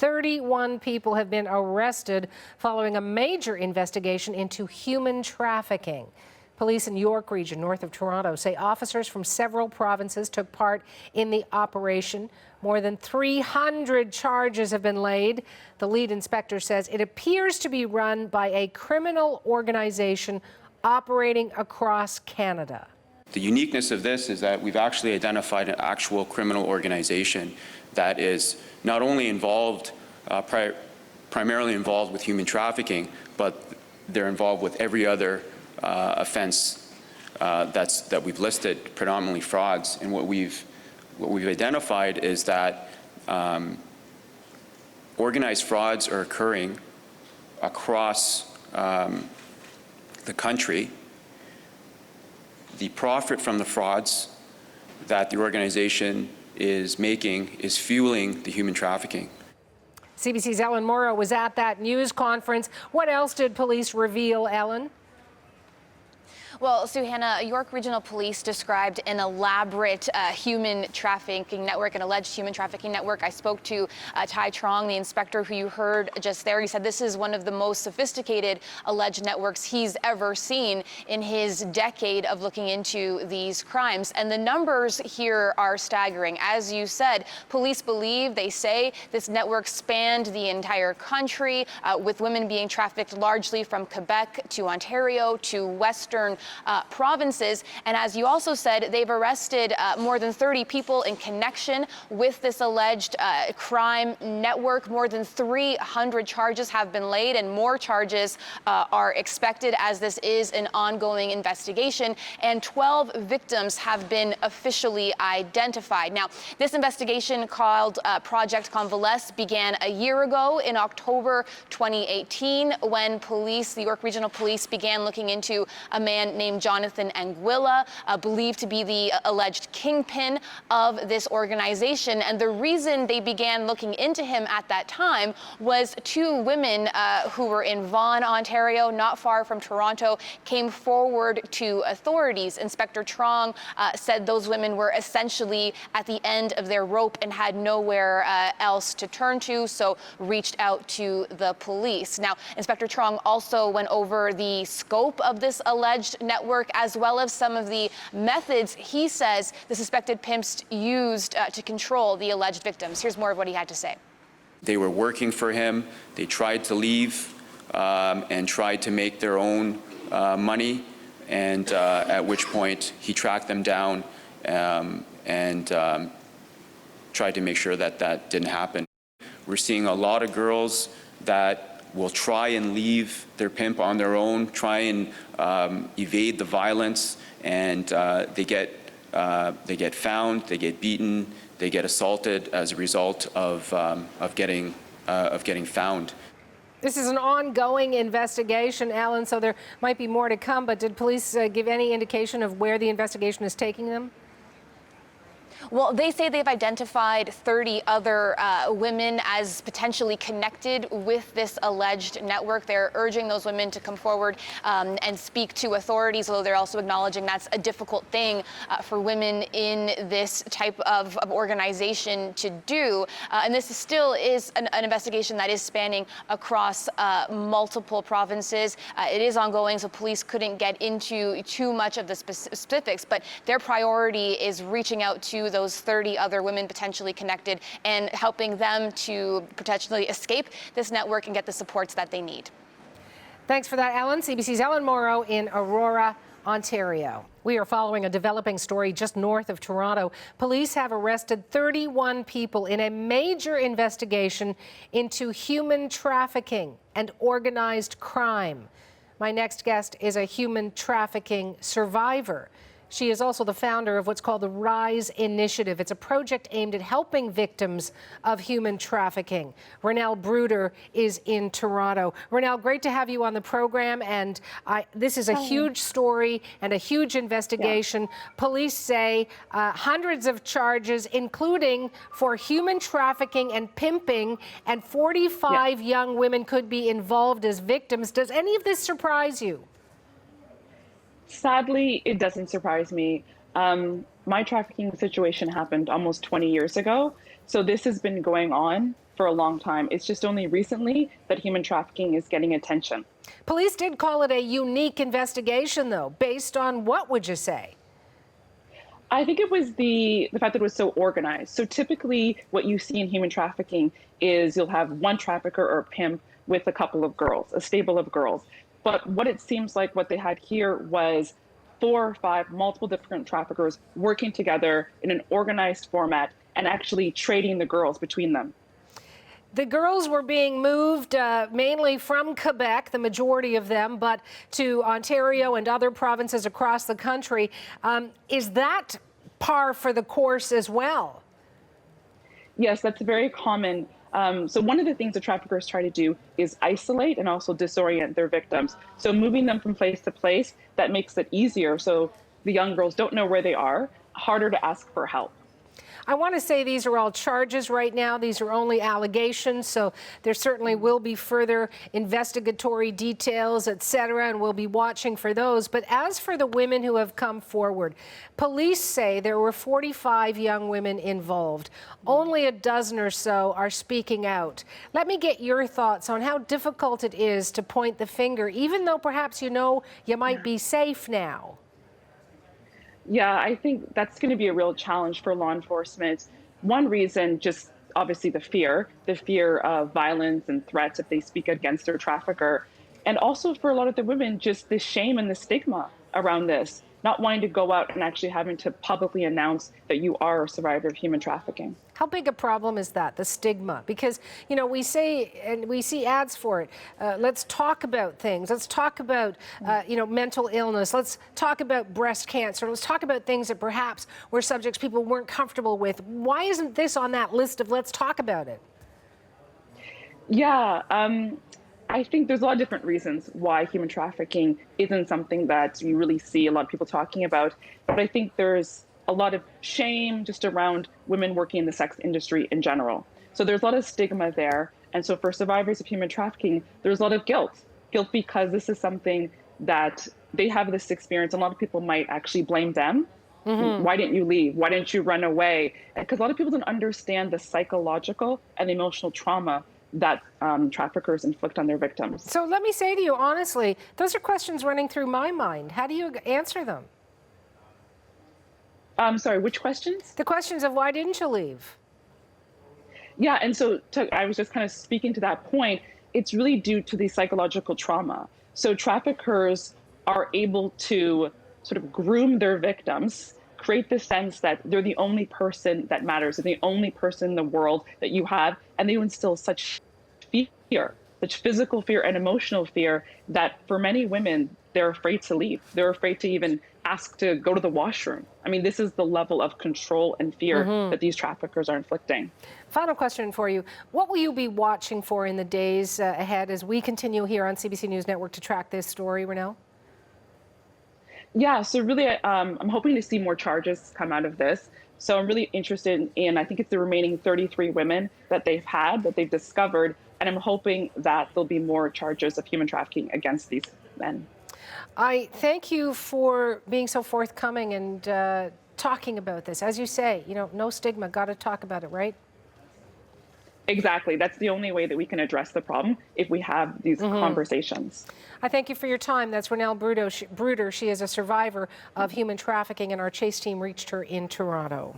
31 people have been arrested following a major investigation into human trafficking. Police in York Region, north of Toronto, say officers from several provinces took part in the operation. More than 300 charges have been laid. The lead inspector says it appears to be run by a criminal organization operating across Canada. The uniqueness of this is that we've actually identified an actual criminal organization that is not only involved, primarily involved with human trafficking, but they're involved with every other offense that we've listed, predominantly frauds. And what we've identified is that organized frauds are occurring across the country. The profit from the frauds that the organization is making is fueling the human trafficking. CBC's Ellen Mauro was at that news conference. What else did police reveal, Ellen? Well, Suhana, York Regional Police described an elaborate human trafficking network, an alleged human trafficking network. I spoke to Ty Trong, the inspector who you heard just there. He said this is one of the most sophisticated alleged networks he's ever seen in his decade of looking into these crimes. And the numbers here are staggering. As you said, police believe, they say, this network spanned the entire country, with women being trafficked largely from Quebec to Ontario to Western provinces. And as you also said, they've arrested more than 30 people in connection with this alleged crime network. More than 300 charges have been laid, and more charges are expected as this is an ongoing investigation. And 12 victims have been officially identified. Now, this investigation called Project Convalesce began a year ago in October 2018 when police, the York Regional Police, began looking into a man named Jonathan Anguilla, believed to be the alleged kingpin of this organization. And the reason they began looking into him at that time was two women who were in Vaughan, Ontario, not far from Toronto, came forward to authorities. Inspector Trong said those women were essentially at the end of their rope and had nowhere else to turn to, so reached out to the police. Now, Inspector Trong also went over the scope of this alleged network, as well as some of the methods he says the suspected pimps used to control the alleged victims. Here's more of what he had to say. They were working for him. They tried to leave and tried to make their own money, and at which point he tracked them down and tried to make sure that that didn't happen. We're seeing a lot of girls that will try and leave their pimp on their own, try and evade the violence, and they get found, they get beaten, they get assaulted as a result of getting found. This is an ongoing investigation, Alan, so there might be more to come, but did police give any indication of where the investigation is taking them? Well, they say they've identified 30 other women as potentially connected with this alleged network. They're urging those women to come forward and speak to authorities, although they're also acknowledging that's a difficult thing for women in this type of organization to do. And this still is an investigation that is spanning across multiple provinces. It is ongoing, so police couldn't get into too much of the specifics, but their priority is reaching out to those 30 other women potentially connected and helping them to potentially escape this network and get the supports that they need. Thanks for that, Ellen. CBC's Ellen Mauro in Aurora, Ontario. We are following a developing story just north of Toronto. Police have arrested 31 people in a major investigation into human trafficking and organized crime. My next guest is a human trafficking survivor. She is also the founder of what's called the RISE Initiative. It's a project aimed at helping victims of human trafficking. Ronelle Bruder is in Toronto. Ronelle, great to have you on the program. And this is a huge story and a huge investigation. Yeah. Police say hundreds of charges, including for human trafficking and pimping, and 45 young women could be involved as victims. Does any of this surprise you? Sadly, it doesn't surprise me. My trafficking situation happened almost 20 years ago. So this has been going on for a long time. It's just only recently that human trafficking is getting attention. Police did call it a unique investigation, though. Based on what, would you say? I think it was the fact that it was so organized. So typically what you see in human trafficking is you'll have one trafficker or pimp with a couple of girls, a stable of girls. But what it seems like what they had here was 4 or 5 multiple different traffickers working together in an organized format and actually trading the girls between them. The girls were being moved mainly from Quebec, the majority of them, but to Ontario and other provinces across the country. Is that par for the course as well? Yes, that's very common. So one of the things the traffickers try to do is isolate and also disorient their victims. So moving them from place to place, that makes it easier. So the young girls don't know where they are, harder to ask for help. I want to say these are all charges right now. These are only allegations, so there certainly will be further investigatory details, et cetera, and we'll be watching for those. But as for the women who have come forward, police say there were 45 young women involved. Only a dozen or so are speaking out. Let me get your thoughts on how difficult it is to point the finger, even though perhaps you know you might be safe now. Yeah, I think that's going to be a real challenge for law enforcement. One reason, just obviously the fear of violence and threats if they speak against their trafficker. And also for a lot of the women, just the shame and the stigma around this, not wanting to go out and actually having to publicly announce that you are a survivor of human trafficking. How big a problem is that, the stigma? Because, you know, we say, and we see ads for it, let's talk about things. Let's talk about, you know, mental illness. Let's talk about breast cancer. Let's talk about things that perhaps were subjects people weren't comfortable with. Why isn't this on that list of let's talk about it? Yeah, I think there's a lot of different reasons why human trafficking isn't something that you really see a lot of people talking about. But I think there's a lot of shame just around women working in the sex industry in general. So there's a lot of stigma there. And so for survivors of human trafficking, there's a lot of guilt because this is something that they have this experience. A lot of people might actually blame them. Mm-hmm. Why didn't you leave? Why didn't you run away? Because a lot of people don't understand the psychological and emotional trauma that traffickers inflict on their victims. So let me say to you, honestly, those are questions running through my mind. How do you answer them? Sorry, which questions? The questions of why didn't you leave? Yeah, and so I was just kind of speaking to that point. It's really due to the psychological trauma. So traffickers are able to sort of groom their victims, create the sense that they're the only person that matters, they're the only person in the world that you have, and they instill such fear, such physical fear and emotional fear that for many women, they're afraid to leave. They're afraid to even ask to go to the washroom. I mean, this is the level of control and fear that these traffickers are inflicting. Final question for you. What will you be watching for in the days ahead as we continue here on CBC News Network to track this story, Ronelle? Yeah, so really, I'm hoping to see more charges come out of this. So I'm really interested in, I think it's the remaining 33 women that they've discovered, and I'm hoping that there'll be more charges of human trafficking against these men. I thank you for being so forthcoming and talking about this. As you say, you know, no stigma, got to talk about it, right? Exactly. That's the only way that we can address the problem, if we have these conversations. I thank you for your time. That's Ronelle Bruder. She is a survivor of human trafficking, and our chase team reached her in Toronto.